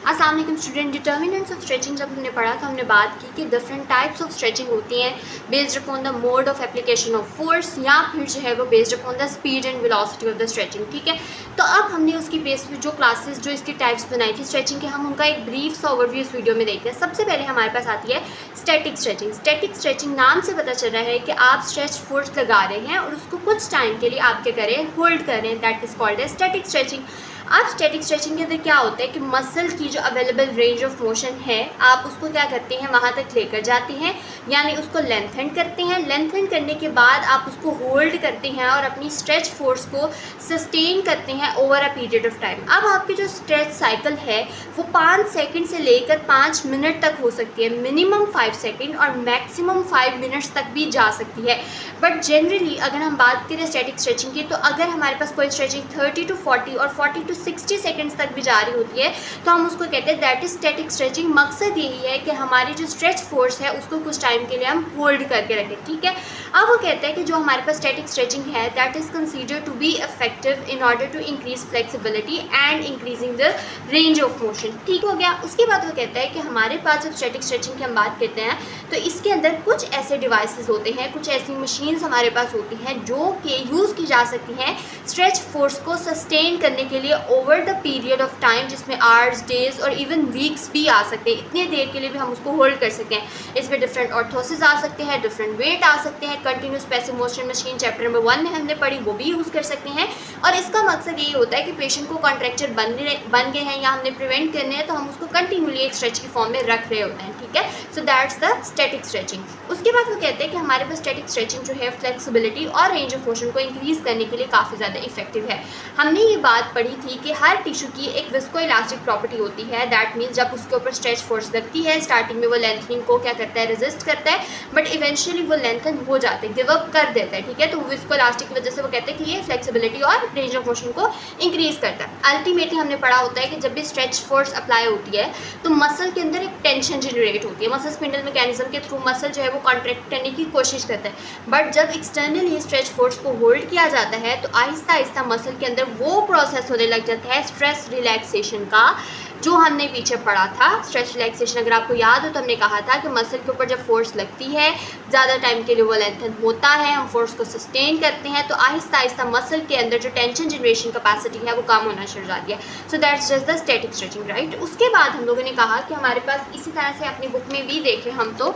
अस्सलाम वालेकुम student. Determinants of stretching जब हमने पढ़ा था हमने बात की कि डिफरेंट टाइप्स ऑफ स्ट्रेचिंग होती हैं based upon the mode of application of force या फिर जो है वो based upon the speed and velocity of the stretching. ठीक है, तो अब हमने उसकी बेस पे जो क्लासेस जो इसकी टाइप्स बनाई थी स्ट्रेचिंग के, हम उनका एक ब्रीफ सा ओवरव्यू इस वीडियो में देखते हैं। सबसे पहले हमारे पास आती है स्टैटिक स्ट्रेचिंग। स्टैटिक स्ट्रेचिंग नाम से पता चल रहा है कि आप स्ट्रेच फोर्स लगा रहे हैं और उसको कुछ टाइम के लिए आप क्या करें, होल्ड कर रहे हैं। दैट इज कॉल्ड है स्टैटिक स्ट्रेचिंग। अब स्टैटिक स्ट्रेचिंग के अंदर क्या होता है कि मसल की जो अवेलेबल रेंज ऑफ मोशन है आप उसको क्या करते हैं, वहाँ तक लेकर जाते हैं, यानी उसको लेंथन करते हैं। लेंथन करने के बाद आप उसको होल्ड करते हैं और अपनी स्ट्रेच फोर्स को सस्टेन करते हैं over a period of time. अब आपकी जो स्ट्रेच साइकिल है वो 5 सेकंड से लेकर 5 मिनट तक हो सकती है, मिनिमम 5 सेकंड और मैक्सिमम 5 मिनट्स तक भी जा सकती है। बट जनरली अगर हम बात करें स्टैटिक स्ट्रेचिंग की, तो अगर हमारे पास कोई स्ट्रेचिंग 30 to 40 और 40 to 60 सेकंड्स तक भी जारी होती है तो हम उसको कहते हैं दैट इज स्टैटिक स्ट्रेचिंग। मकसद यही है कि हमारी जो स्ट्रेच फोर्स है उसको कुछ टाइम के लिए हम होल्ड करके रखें। ठीक है, अब वो कहते हैं कि जो हमारे पास स्टैटिक स्ट्रेचिंग है that is considered to be effective in order to increase flexibility and increasing the range of motion. ठीक हो गया। उसके बाद वो कहता है कि हमारे पास जब स्टैटिक स्ट्रेचिंग की हम बात करते हैं तो इसके अंदर कुछ ऐसे डिवाइसेस होते हैं, कुछ ऐसी मशीन्स हमारे पास होती हैं जो कि यूज़ की जा सकती हैं स्ट्रेच फोर्स को सस्टेन करने के लिए over the period of time, जिसमें आवर्स, डेज और इवन वीक्स भी आ सकते हैं। इतने देर के लिए भी हम उसको होल्ड कर सकते हैं। इसमें डिफरेंट ऑर्थोसिस आ सकते हैं, डिफरेंट वेट आ सकते हैं। Continuous passive motion machine chapter number 1 में हमने पढ़ी, वो भी यूज़ कर सकते हैं। और इसका मकसद यही होता है कि पेशेंट को कॉन्ट्रैक्चर बन गए हैं या हमने प्रिवेंट करने हैं तो हम उसको कंटिन्यूली एक स्ट्रेच की फॉर्म में रख रहे होते हैं। ठीक है, so that's the static stretching. उसके बाद वो कहते हैं कि हमारे पास स्टैटिक स्ट्रेचिंग जो है फ्लेक्सिबिलिटी और रेंज ऑफ मोशन को इंक्रीज करने के लिए काफ़ी ज़्यादा इफेक्टिव है। हमने ये बात पढ़ी थी कि हर टिश्यू की एक विस्कोइलास्टिक प्रॉपर्टी होती है। दैट मीन्स जब उसके ऊपर स्ट्रेच फोर्स लगती है स्टार्टिंग में वो लेंथनिंग को क्या करता है, रेजिस्ट करता है, बट इवेंचुअली वो लेंथन हो जाते हैं, गिव अप कर देता है। ठीक है, तो विस्कोइलास्टिक की वजह से वो कहते हैं कि ये फ्लेक्सिबिलिटी और रेंज ऑफ मोशन को इंक्रीज करता है। अल्टीमेटली हमने पढ़ा होता है कि जब भी स्ट्रेच फोर्स अप्लाई होती है तो मसल के अंदर एक टेंशन जनरेट होती है। मसल स्पिंडल मैकेनिज्म के थ्रू मसल जो है वो कॉन्ट्रैक्ट करने की कोशिश करता है, बट जब एक्सटर्नली स्ट्रेच फोर्स को होल्ड किया जाता है तो आहिस्ता आहिस्ता मसल के अंदर वो प्रोसेस होने लग जाता है स्ट्रेस रिलैक्सेशन का, जो हमने पीछे पढ़ा था। स्ट्रेस रिलैक्सेशन अगर आपको याद हो तो हमने कहा था कि मसल के ऊपर जब फोर्स लगती है ज़्यादा टाइम के लिए वो लेंथन होता है, हम फोर्स को सस्टेन करते हैं तो आहिस्ता आहिस्ता मसल के अंदर जो टेंशन जनरेशन कैपेसिटी है वो कम होना शुरू हो जाती है। So that's just the static stretching, right. उसके बाद हम लोगों ने कहा कि हमारे पास इसी तरह से अपनी बुक में भी देखें हम तो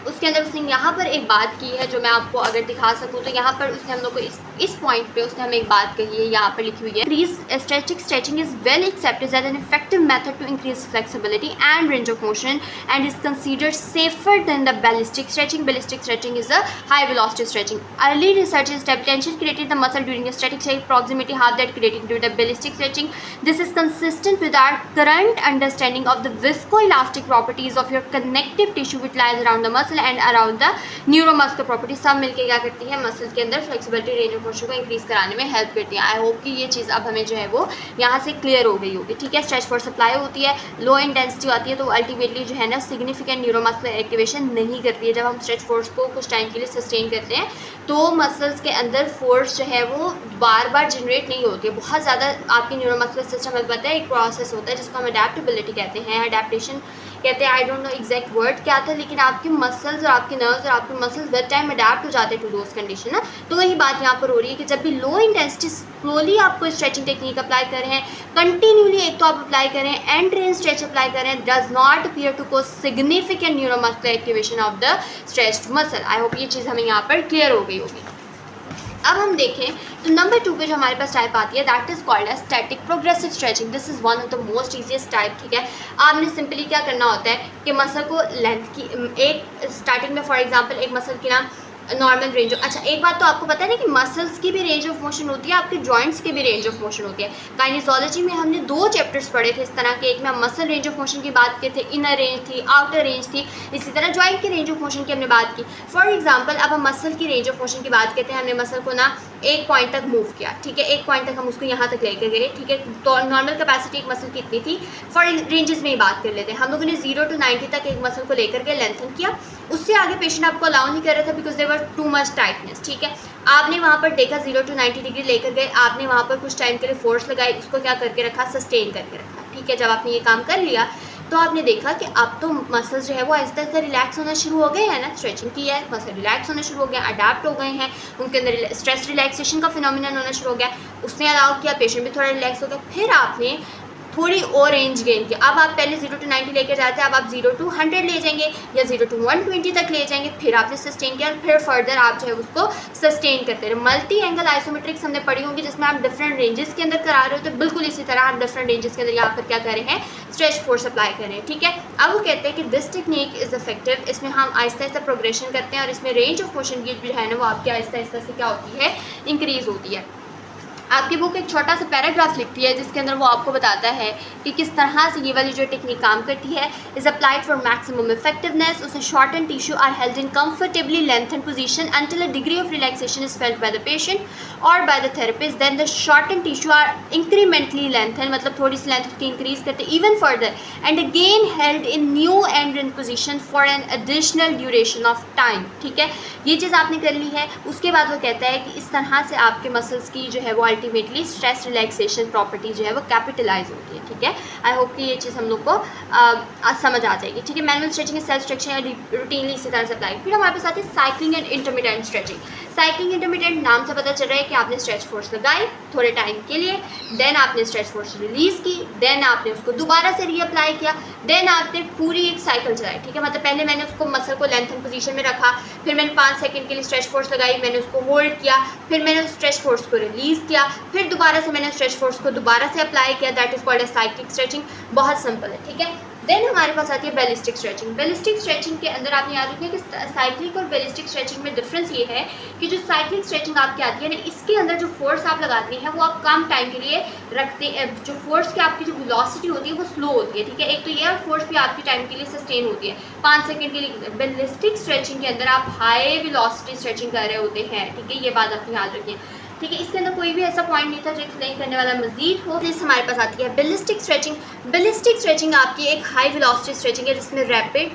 उसके अंदर उसने यहाँ पर एक बात की है जो मैं आपको अगर दिखा सकूँ तो यहाँ पर उसने हम लोग को इस पॉइंट पे उसने हमें एक बात कही है, यहाँ पर लिखी हुई है increase stretching is well accepted as an effective method to increase flexibility and range of motion and is considered safer than the ballistic stretching. Ballistic stretching is a high velocity stretching. Early research is tension created the muscle during a static stretch proximity half that created during the ballistic stretching. This is consistent with our current understanding of the viscoelastic properties of your connective tissue which lies around the muscle and around the neuromuscular property. सब मिलके क्या करती है, muscle के अंदर flexibility, range of motion को increase कराने में हेल्प करती है। आई होप कि ये चीज़ अब हमें जो है वो यहाँ से क्लियर हो गई होगी। ठीक है, स्ट्रेच फोर्स सप्लाई होती है, लो इंटेंसिटी आती है तो अल्टीमेटली जो है ना सिग्निफिकेंट न्यूरोमस्कुलर एक्टिवेशन नहीं करती है। जब हम स्ट्रेच फोर्स को कुछ टाइम के लिए सस्टेन करते हैं तो मसल्स के अंदर फोर्स जो है वो बार बार जनरेट नहीं होती है, बहुत ज़्यादा आपकी न्यूरोमस्कुलर सिस्टम में पता है एक प्रोसेस होता है जिसको हम अडेप्टेबिलिटी कहते हैं, अडेप्टेशन कहते हैं। I don't know exact word क्या था, लेकिन आपके मसल्स और आपके नर्व्स और आपके मसल्स विद टाइम अडेप्ट हो जाते हैं टू दोज कंडीशन ना। तो वही बात यहाँ पर हो रही है कि जब भी लो इंटेंसिटी स्लोली आपको स्ट्रेचिंग टेक्निक अप्लाई कर रहे हैं, कंटिन्यूली एक तो आप अप्लाई करें, एंड रेंज स्ट्रेच अप्लाई करें, does not appear to cause significant neuromuscular activation of the stretched muscle. I hope ये चीज़ हमें यहाँ पर क्लियर हो गई होगी। अब हम देखें तो नंबर 2 पे जो हमारे पास टाइप आती है that is called as static progressive stretching. This is one of the most easiest type. ठीक है, आपने सिंपली क्या करना होता है कि मसल को लेंथ की एक स्टार्टिंग में फॉर एग्जांपल एक मसल की ना नॉर्मल रेंज ऑफ, अच्छा एक बात तो आपको पता है ना कि मसल्स की भी रेंज ऑफ मोशन होती है, आपके जॉइंट्स की भी रेंज ऑफ मोशन होती है। काइनेसियोलॉजी में हमने 2 चैप्टर्स पढ़े थे इस तरह के, एक में हम मसल रेंज ऑफ मोशन की बात की थी, इनर रेंज थी, आउटर रेंज थी, इसी तरह जॉइंट की रेंज ऑफ मोशन की हमने बात की। फॉर एग्जांपल अब हम मसल की रेंज ऑफ मोशन की बात करते हैं, हमने मसल को ना एक पॉइंट तक मूव किया, ठीक है, एक पॉइंट तक हम उसको यहाँ तक लेकर गए, ठीक है, तो नॉर्मल कैपेसिटी एक मसल की इतनी थी। फॉर रेंजेस में ही बात कर लेते हैं, हम लोगों ने 0 to 90 तक एक मसल को लेकर के लेंथन किया, उससे आगे पेशेंट आपको अलाउ नहीं कर रहा था because they were too much tightness. ठीक है, आपने वहाँ पर देखा 0 to 90 डिग्री लेकर गए, आपने वहाँ पर कुछ टाइम के लिए फोर्स लगाई, उसको क्या करके रखा, सस्टेन करके रखा। ठीक है। जब आपने ये काम कर लिया तो आपने देखा कि अब तो मसल्स जो है वो आहिस्ता आहिस्ता रिलैक्स होना शुरू हो गए हैं ना, स्ट्रेचिंग की है, मसल रिलैक्स होना शुरू हो गया, अडाप्ट हो गए हैं, उनके अंदर स्ट्रेस रिलैक्सेशन का फिनोमिनन होना शुरू हो गया, उसने अलाउ किया, पेशेंट भी थोड़ा रिलैक्स हो गया। फिर आपने थोड़ी और रेंज गेन की। अब आप पहले 0 to 90 लेकर जाते हैं, अब आप 0 to 100 ले जाएंगे या 0 to 120 तक ले जाएंगे। फिर आपने सस्टेन किया, फिर फर्दर आप जो है उसको सस्टेन करते रहे। मल्टी एंगल आइसोमेट्रिक्स हमने पढ़ी होंगी जिसमें आप डिफरेंट रेंजेस के अंदर करा रहे हो, तो बिल्कुल इसी तरह आप डिफरेंट रेंजेस के अंदर यहाँ पर क्या कर रहे हैं, स्ट्रेच फोर्स अप्लाई कर रहे हैं, ठीक है। अब वो कहते हैं कि दिस टेक्निक इज़ इफेक्टिव, इसमें हम आहिस्ता आहिस्ता प्रोग्रेशन करते हैं और इसमें रेंज ऑफ मोशन की जो है ना वो आपकी आहिस्ता आहिस्ता से क्या होती है, इंक्रीज़ होती है। आपकी बुक एक छोटा सा पैराग्राफ लिखती है जिसके अंदर वो आपको बताता है कि किस तरह से ये वाली जो टेक्निक काम करती है। Is applied for maximum effectiveness, उसमें shortened tissue are held in comfortably length and position until a degree of relaxation is felt by the patient और by the therapist, then the shortened tissue are incrementally lengthen, मतलब थोड़ी सी length उसकी increase करते even further, and again held in new end in position for an additional duration of time, ठीक है। ये चीज़ आपने कर ली है। उसके बाद वो कहता है कि इस तरह से आपके मसल्स की जो है वो अल्टीमेटली स्ट्रेस रिलैक्सेशन प्रॉपर्टी जो है वो कैपिटलाइज होती है, ठीक है। आई होप कि ये चीज़ हम लोग को समझ आ जाएगी, ठीक है। Manual stretching self stretching routinely इसी तरह से अप्लाई। फिर हमारे पास आती है cycling and intermediate stretching. Cycling intermediate नाम से पता चल रहा है कि आपने स्ट्रेच फोर्स लगाई थोड़े टाइम के लिए, देन आपने स्ट्रेच फोर्स रिलीज़ की, देन आपने उसको दोबारा से रीअप्लाई किया, देन आपने पूरी एक साइकिल चलाई, ठीक है। मतलब पहले मैंने उसको मसल को लेंथन पोजीशन में रखा, फिर मैंने 5 सेकंड के लिए स्ट्रेच फोर्स लगाई, मैंने उसको होल्ड किया, फिर मैंने उस स्ट्रेच फोर्स को रिलीज़ किया, फिर दोबारा से मैंने स्ट्रेच फोर्स को दोबारा से अप्लाई किया, that is called a cyclic stretching. बहुत सिंपल है, ठीक है। देन हमारे पास आती है बैलिस्टिक स्ट्रेचिंग। बैलिस्टिक स्ट्रेचिंग के अंदर आपने याद रखिए कि साइक्लिक और बैलिस्टिक स्ट्रेचिंग में डिफरेंस ये है कि जो साइक्लिक स्ट्रेचिंग आपकी आती है ना, इसके अंदर जो फोर्स आप लगाते हैं वो आप कम टाइम के लिए रखते हैं, जो फोर्स की आपकी जो वेलोसिटी होती है वो स्लो होती है, ठीक है। एक तो ये फोर्स भी आपकी टाइम के लिए सस्टेन होती है 5 सेकंड के लिए। बैलिस्टिक स्ट्रेचिंग के अंदर आप हाई वेलोसिटी स्ट्रेचिंग कर रहे होते हैं, ठीक है। ये बात आप याद रखिए, ठीक है। इसके अंदर कोई भी ऐसा पॉइंट नहीं था जो एक्सप्लेन करने वाला मजीद हो। इस हमारे पास आती है बैलिस्टिक स्ट्रेचिंग। बैलिस्टिक स्ट्रेचिंग आपकी एक हाई वेलोसिटी स्ट्रेचिंग है जिसमें रैपिड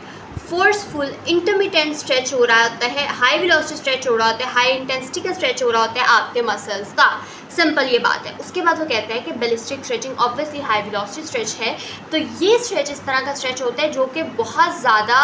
फोर्सफुल इंटरमिटेंट स्ट्रेच हो रहा होता है, हाई वेलोसिटी स्ट्रेच हो रहा होता है, हाई इंटेंसिटी का स्ट्रेच हो रहा होता है आपके मसल्स का। सिंपल ये बात है। उसके बाद वो कहता है कि ballistic stretching obviously high velocity stretch है, तो ये स्ट्रेच इस तरह का स्ट्रेच होता है जो कि बहुत ज़्यादा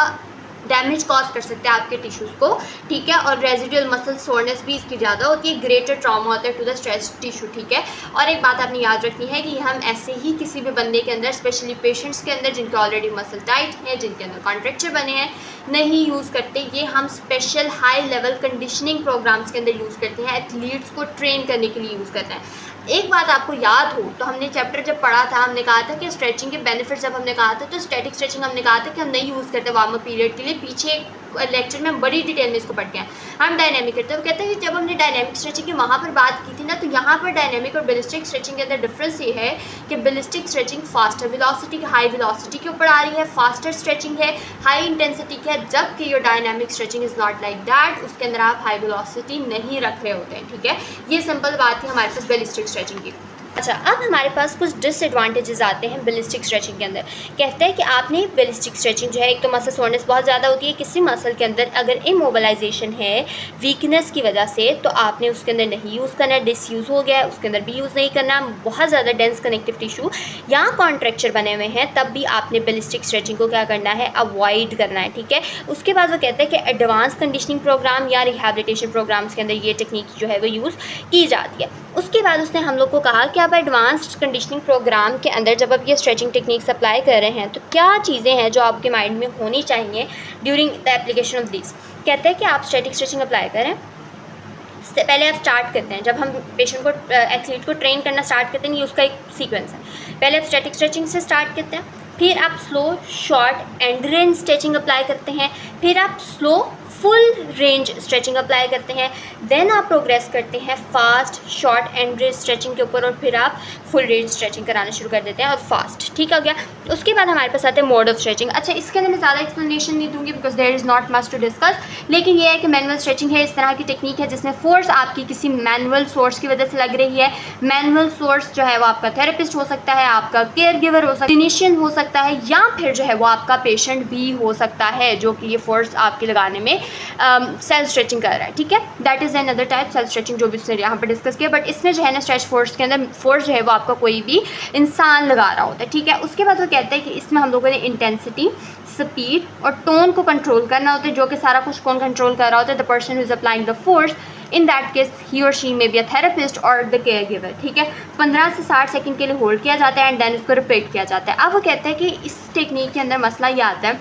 डैमेज कॉज कर सकते हैं आपके टिश्यूज़ को, ठीक है। और रेजिडुअल मसल सोरनेस भी इसकी ज़्यादा होती है, ग्रेटर ट्रॉमा होता है टू द स्ट्रेच टिश्यू, ठीक है। और एक बात आपने याद रखनी है कि हम ऐसे ही किसी भी बंदे के अंदर, स्पेशली पेशेंट्स के अंदर जिनके ऑलरेडी मसल टाइट हैं, जिनके अंदर कॉन्ट्रैक्चर बने हैं, नहीं यूज़ करते। ये हम special high level conditioning programs के अंदर यूज़ करते हैं, एथलीट्स को ट्रेन करने के लिए यूज़ करते हैं। एक बात आपको याद हो तो हमने चैप्टर जब पढ़ा था, हमने कहा था कि स्ट्रेचिंग के बेनिफिट्स जब हमने कहा था तो स्टैटिक स्ट्रेचिंग हमने कहा था कि हम नहीं यूज़ करते वार्म अप पीरियड के लिए। पीछे लेक्चर में हम बड़ी डिटेल में इसको पढ़ते हैं, हम डायनेमिक करते हैं। वो कहते हैं कि जब हमने डायनेमिक स्ट्रेचिंग की वहाँ पर बात की थी ना, तो यहाँ पर डायनेमिक और बैलिस्टिक स्ट्रेचिंग के अंदर डिफरेंस ये है कि ballistic stretching faster velocity high velocity के ऊपर आ रही है, फास्टर स्ट्रेचिंग है, हाई इंटेंसिटी की है, जबकि your dynamic stretching is not like that, उसके अंदर आप हाई वेलोसिटी नहीं रख रहे होते हैं, ठीक है। ये सिंपल बात थी हमारे पास बैलिस्टिक स्ट्रेचिंग की। अच्छा, अब हमारे पास कुछ डिसएडवांटेजेस आते हैं बैलिस्टिक स्ट्रेचिंग के अंदर। कहते हैं कि आपने बैलिस्टिक स्ट्रेचिंग जो है, एक तो मसल सोरनेस बहुत ज़्यादा होती है किसी मसल के अंदर, अगर इमोबिलाइजेशन है वीकनेस की वजह से तो आपने उसके अंदर नहीं यूज़ करना, डिसयूज़ हो गया है उसके अंदर भी यूज़ नहीं करना। बहुत ज़्यादा डेंस कनेक्टिव टिश्यू या कॉन्ट्रैक्चर बने हुए हैं तब भी आपने बैलिस्टिक स्ट्रेचिंग को क्या करना है, अवॉइड करना है, ठीक है। उसके बाद वो कहते हैं कि एडवांस कंडीशनिंग प्रोग्राम या रिहैबिलिटेशन प्रोग्राम्स के अंदर ये टेक्निक जो है वो यूज़ की जाती है। उसके बाद उसने हम लोग को कहा कि आप एडवांस्ड कंडीशनिंग प्रोग्राम के अंदर जब आप ये स्ट्रेचिंग टेक्निक्स अप्लाई कर रहे हैं तो क्या चीज़ें हैं जो आपके माइंड में होनी चाहिए during the application of this. कहते हैं कि आप स्टैटिक स्ट्रेचिंग अप्लाई करें, इससे पहले आप स्टार्ट करते हैं, जब हम पेशेंट को एथलीट को ट्रेन करना स्टार्ट करते हैं, ये उसका एक सीक्वेंस है। पहले आप स्टैटिक स्ट्रेचिंग से स्टार्ट करते हैं, फिर आप slow short and range stretching apply करते हैं, फिर आप slow full range stretching apply करते हैं, देन आप प्रोग्रेस करते हैं fast short and range stretching के ऊपर, और फिर आप फुल रेंज स्ट्रेचिंग कराना शुरू कर देते हैं और फास्ट, ठीक हो गया। उसके बाद हमारे पास आते हैं मोड ऑफ स्ट्रेचिंग। अच्छा, इसके अंदर मैं ज़्यादा एक्सप्लेनेशन नहीं दूंगी because there is not much to discuss, लेकिन ये है कि मैनुअल स्ट्रेचिंग है, इस तरह की टेक्निक है जिसमें फोर्स आपकी किसी मैनुअल सोर्स की वजह से लग रही है। मैनुअल सोर्स जो है वो आपका थेरेपिस्ट हो सकता है, आपका केयर गिवर हो सकता है, क्लिनिशियन हो सकता है, या फिर जो है वो आपका पेशेंट भी हो सकता है जो कि ये फोर्स आपके लगाने में सेल्फ स्ट्रेचिंग कर रहा है, ठीक है। That is another type self stretching जो भी उसने यहाँ पर डिस्कस किया। बट इसमें जो है ना स्ट्रेच फोर्स के अंदर फोर्स जो है वो आपका कोई भी इंसान लगा रहा होता है, ठीक है। उसके बाद वो कहता है कि इसमें हम लोगों ने इंटेंसिटी, स्पीड और टोन को कंट्रोल करना होता है, जो कि सारा कुछ कौन कंट्रोल कर रहा होता है, the person who is applying the force. In that case he और she may be a therapist और द केयर गिवर, ठीक है। 15 से 60 सेकंड के लिए होल्ड किया जाता है एंड देन उसको रिपीट किया जाता है। अब वो कहते हैं कि इस टेक्निक के अंदर मसला ये आता है,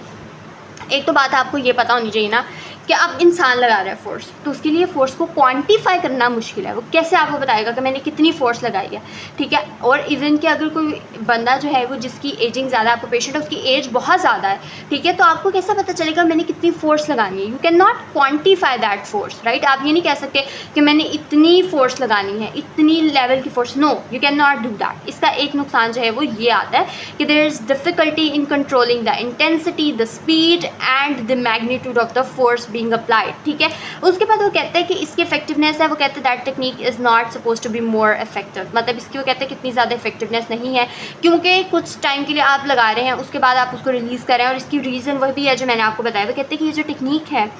एक तो बात आपको ये पता होनी चाहिए ना कि अब इंसान लगा रहा है फोर्स, तो उसके लिए फ़ोर्स को क्वांटिफाई करना मुश्किल है। वो कैसे आपको बताएगा कि मैंने कितनी फ़ोर्स लगाई है, ठीक है। और इवन कि अगर कोई बंदा जो है वो जिसकी एजिंग ज़्यादा, आपको पेशेंट है उसकी एज बहुत ज़्यादा है, ठीक है, तो आपको कैसे पता चलेगा मैंने कितनी फ़ोर्स लगानी है। You can not quantify that force, right. आप ये नहीं कह सकते कि मैंने इतनी फ़ोर्स लगानी है, इतनी लेवल की force, no, you can not do that. इसका एक नुकसान जो है वो ये आता है कि there is difficulty in controlling the intensity, the speed and the magnitude of the force being applied, ठीक है। उसके बाद वो कहते हैं कि इसकी इफेक्टिवनेस है, वो कहते हैं that technique is not suppose to be more effective, मतलब इसकी वो कहते हैं कितनी ज़्यादा इफेक्टिवनेस नहीं है, क्योंकि कुछ टाइम के लिए आप लगा रहे हैं, उसके बाद आप उसको रिलीज़ करें। और इसकी रीज़न वह भी है जो मैंने आपको बताया। वो कहते हैं कि ये जो टेक्निक है,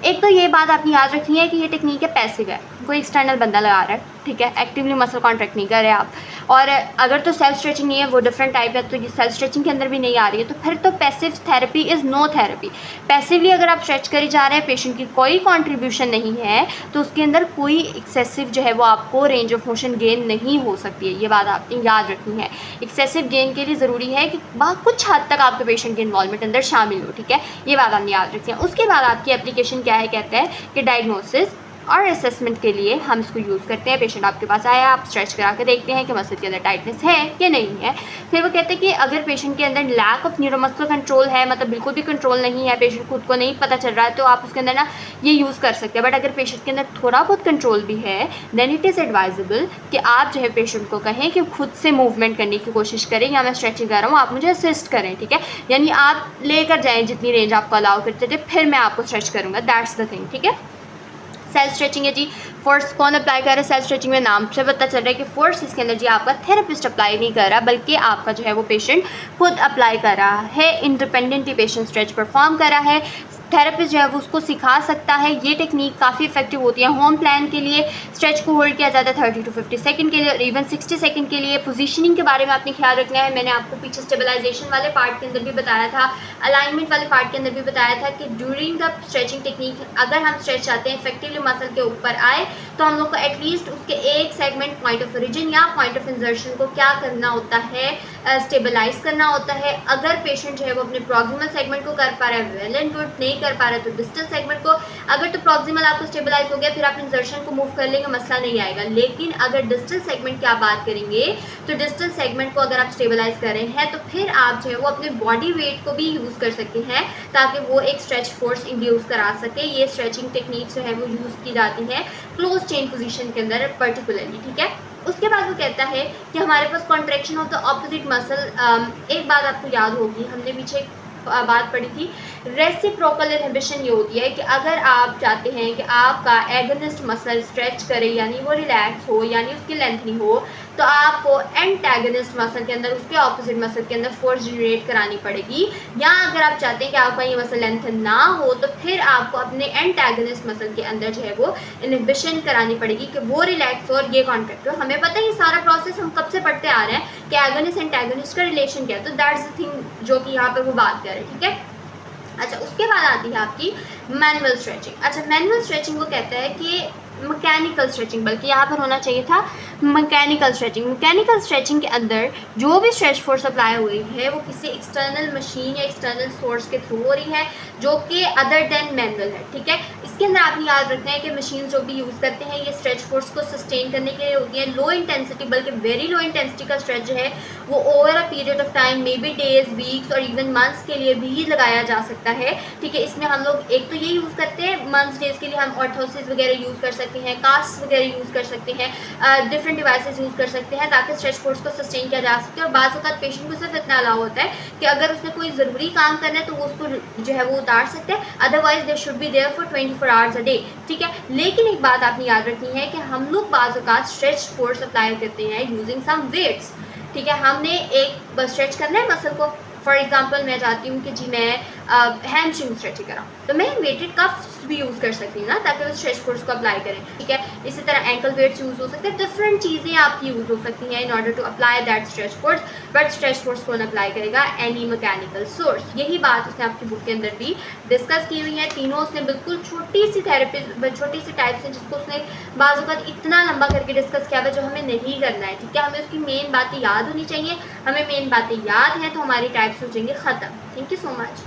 एक तो ये बात आपने याद रखनी है कि ये टेक्निक है पैसिव है, कोई एक्सटर्नल बंदा लगा रहा है, ठीक है, एक्टिवली मसल कॉन्ट्रैक्ट नहीं कर रहे आप। और अगर तो सेल्फ स्ट्रेचिंग नहीं है, वो डिफरेंट टाइप है, तो ये सेल्फ स्ट्रेचिंग के अंदर भी नहीं आ रही है, तो फिर तो passive therapy is no therapy. Passively अगर आप स्ट्रेच करी जा रहे हैं, पेशेंट की कोई कंट्रीब्यूशन नहीं है, तो उसके अंदर कोई एक्सेसिव जो है वो आपको रेंज ऑफ मोशन गेन नहीं हो सकती है। ये बात आपने याद रखनी है। एक्सेसिव गेन के लिए ज़रूरी है कि कुछ हद तक आपके पेशेंट की इन्वॉल्वमेंट अंदर शामिल हो, ठीक है, ये बात आपने याद रखनी है। उसके बाद आपकी एप्लीकेशन क्या है, कहते हैं कि डायग्नोसिस और असेसमेंट के लिए हम इसको यूज़ करते हैं। पेशेंट आपके पास आया, आप स्ट्रेच करा के देखते हैं कि मसल के अंदर टाइटनेस है कि नहीं है। फिर वो कहते हैं कि अगर पेशेंट के अंदर लैक ऑफ न्यूरोमस्कुलर कंट्रोल है, मतलब बिल्कुल भी कंट्रोल नहीं है, पेशेंट खुद को नहीं पता चल रहा है, तो आप उसके अंदर ना ये यूज़ कर सकते हैं। बट अगर पेशेंट के अंदर थोड़ा बहुत कंट्रोल भी है, देन इट इज़ एडवाइजेबल कि आप जो है पेशेंट को कहें कि खुद से मूवमेंट करने की कोशिश करें, या मैं स्ट्रेचिंग कर रहा हूँ आप मुझे असिस्ट करें, ठीक है। यानी आप लेकर जाएँ जितनी रेंज आपको अलाउ करते थे, फिर मैं आपको स्ट्रेच करूँगा, दैट्स द थिंग, ठीक है। सेल्फ स्ट्रेचिंग है जी, फोर्स कौन अप्लाई कर रहा है सेल्फ स्ट्रेचिंग में, नाम से पता चल रहा है कि फोर्स इसके अंदर जी आपका थेरेपिस्ट अप्लाई नहीं कर रहा, बल्कि आपका जो है वो पेशेंट खुद अप्लाई कर रहा है, इंडिपेंडेंटली पेशेंट स्ट्रेच परफॉर्म कर रहा है। थेरेपिस्ट जो है वो उसको सिखा सकता है। ये टेक्निक काफ़ी इफेक्टिव होती है। होम प्लान के लिए स्ट्रेच को होल्ड किया जाता है 30 to 50 सेकंड के लिए, और इवन 60 सेकंड के लिए। पोजीशनिंग के बारे में आपने ख्याल रखना है, मैंने आपको पीछे स्टेबलाइजेशन वाले पार्ट के अंदर भी बताया था, अलाइनमेंट वाले पार्ट के अंदर भी बताया था कि ड्यूरिंग द स्ट्रेचिंग टेक्निक अगर हम स्ट्रेच चाहते हैं इफेक्टिवली मसल के ऊपर आए, तो हम लोग को एटलीस्ट उसके एक सेगमेंट पॉइंट ऑफ ओरिजिन या पॉइंट ऑफ इंजर्शन को क्या करना होता है, स्टेबलाइज करना होता है। अगर पेशेंट जो है वो अपने प्रॉक्सिमल सेगमेंट को कर पा रहा है, वेल एंड गुड, नहीं कर पा रहा है तो डिस्टल सेगमेंट को। अगर तो प्रॉक्सिमल आपको स्टेबलाइज हो गया, फिर आप इंजर्शन को मूव कर लेंगे, मसला नहीं आएगा। लेकिन अगर डिस्टल सेगमेंट की आप बात करेंगे, तो डिस्टल सेगमेंट को अगर आप स्टेबलाइज कर रहे हैं, तो फिर आप जो है वो अपने बॉडी वेट को भी यूज़ कर सकते हैं, ताकि वो एक स्ट्रेच फोर्स इंड्यूस करा सके। ये स्ट्रेचिंग टेक्निक जो है वो यूज़ की जाती है क्लोज चेन पोजीशन के अंदर पर्टिकुलरली, ठीक है। उसके बाद वो कहता है कि हमारे पास contraction of the opposite muscle. एक बात आपको याद होगी, हमने पीछे बात पढ़ी थी, रेसिप्रोकल इनहिबिशन ये होती है कि अगर आप चाहते हैं कि आपका एगोनिस्ट मसल स्ट्रेच करे, यानी वो रिलैक्स हो, यानी उसकी लेंथ नहीं हो, तो आपको एंटागोनिस्ट मसल के अंदर, उसके ऑपोजिट मसल के अंदर फोर्स जनरेट करानी पड़ेगी। या अगर आप चाहते हैं कि आपका ये मसल लेंथ ना हो, तो फिर आपको अपने एंटागोनिस्ट मसल के अंदर जो है वो इनहिबिशन करानी पड़ेगी कि वो रिलैक्स हो और ये कॉन्ट्रैक्ट हो। हमें पता है ये सारा प्रोसेस हम कब से पढ़ते आ रहे हैं कि एगोनिस्ट एंटागोनिस्ट का रिलेशन क्या है, तो दैट्स द थिंग जो कि यहाँ पर वो बात कर रहे हैं, ठीक है। अच्छा, उसके बाद आती है आपकी मैनुअल स्ट्रेचिंग। अच्छा, मैनुअल स्ट्रेचिंग वो कहता है कि मैकेनिकल स्ट्रेचिंग, बल्कि यहाँ पर होना चाहिए था मैकेनिकल स्ट्रेचिंग। मैकेनिकल स्ट्रेचिंग के अंदर जो भी स्ट्रेच फोर्स अप्लाई हुई है वो किसी एक्सटर्नल मशीन या एक्सटर्नल सोर्स के थ्रू हो रही है, जो कि अदर देन मैनुअल है, ठीक है। इसके अंदर आपने याद रखना है कि मशीन जो भी यूज़ करते हैं ये स्ट्रेच फोर्स को सस्टेन करने के लिए होती है। लो इंटेंसिटी, बल्कि वेरी लो इंटेंसिटी का स्ट्रेच जो है वो over a period of time, may be days, weeks और इवन मंथ्स के लिए भी लगाया जा सकता है, ठीक है। इसमें हम लोग एक तो ये यूज़ करते हैं, मंथ्स डेज के लिए हम ऑर्थोसिस वगैरह यूज़ कर सकते हैं, कास्ट वगैरह यूज़ कर सकते हैं, डिफरेंट डिवाइसेस यूज़ कर सकते हैं, ताकि स्ट्रेच फोर्स को सस्टेन किया जा सके। और बाज़ वक़्त पेशेंट को सिर्फ इतना अलाउ होता है कि अगर उसने कोई ज़रूरी काम करना है तो वो उसको जो है वो उतार सकते हैं, otherwise they should be there for 24 hours a day, ठीक है। लेकिन एक बात आपने याद रखनी है कि हम लोग बाज़ वक़्त स्ट्रेच फोर्स अप्लाई करते हैं यूजिंग सम वेट्स, ठीक है। हमने एक बस स्ट्रेच करना है मसल को, फॉर एग्जांपल मैं चाहती हूँ कि जी मैं हैमस्ट्रिंग स्ट्रेचिंग कराऊँ, तो मैं वेटेड कफ वेट्स भी यूज़ कर सकती हैं ना, ताकि वो स्ट्रेच फोर्स को अप्लाई करें, ठीक है। इसी तरह एंकल वेट्स यूज़ हो सकते हैं, डिफरेंट चीज़ें आपकी यूज़ हो सकती हैं in order to apply that stretch force, but stretch force कौन अप्लाई करेगा? Any mechanical source. यही बात उसने आपकी बुक के अंदर भी डिस्कस की हुई है। तीनों उसने बिल्कुल छोटी सी थेरेपी, छोटी सी टाइप्स हैं जिसको उसने बाज़ वक़्त इतना लंबा करके डिस्कस किया है जो हमें नहीं करना है, ठीक है। हमें उसकी मेन बातें याद होनी चाहिए, हमें मेन बातें याद हैं तो हमारी टाइप्स हो जाएंगे ख़त्म। Thank you so much.